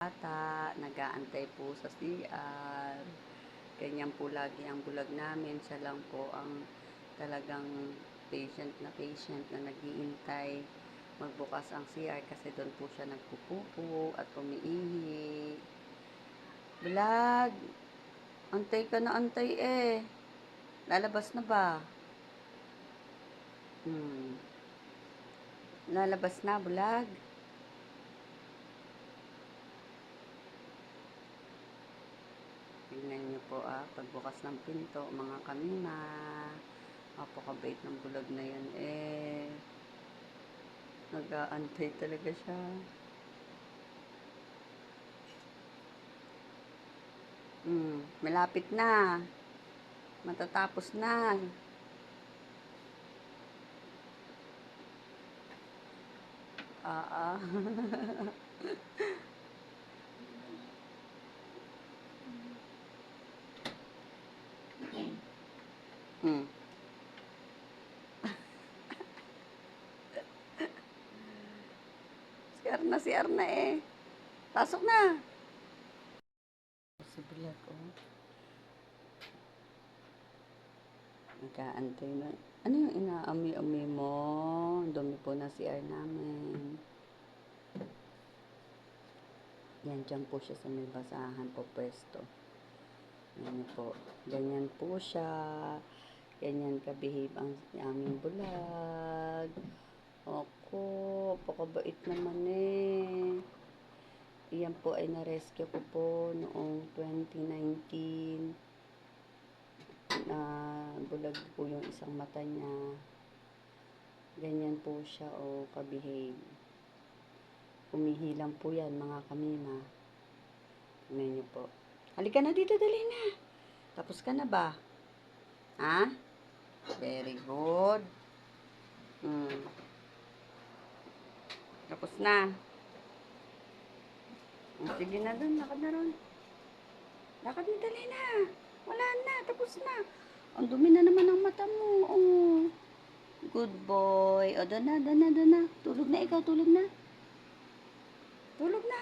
Bata, nag-aantay po sa CR. Ganyan po lagi ang bulag namin. Siya lang po ang talagang patient na nag-iintay magbukas ang CR kasi doon po siya nagpupupo at umiihi. Bulag, antay ka na antay eh. Lalabas na ba? Lalabas na, bulag. Tingnan niyo po pagbukas ng pinto, mga kamina. Napakabait ng bulag na yan eh. Nag-aantay talaga siya. Malapit na. Matatapos na. Hmm. Si Arna eh. Pasok na. Si Bulag nag-aantay na. Ano yung inaamoy-amoy mo? Dumi po na CR namin. Yan, dyan po siya sa may basahan po pwesto. Yan po. Ganyan po siya. Ganyan ka-behave ang aming bulag. Ako, pakabait naman eh. Iyan po ay na-rescue ko po noong 2019. Na bulag po yung isang mata niya. Ganyan po siya o ka-behave. Umihilang po yan mga kamina. Tingnan niyo po. Halika na dito, dali na. Tapos ka na ba? Ha? Very good. Tapos na. Sige na dun, lakad na ron. Lakad na, dali na. Wala na, tapos na. Ang dumi na naman ang mata mo. Oh. Good boy. O, doon na. Tulog na ikaw, tulog na. Tulog na.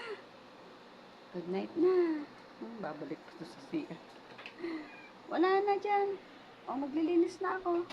Good night na. Babalik ko to sa CR. Wala na dyan. O, maglilinis na ako.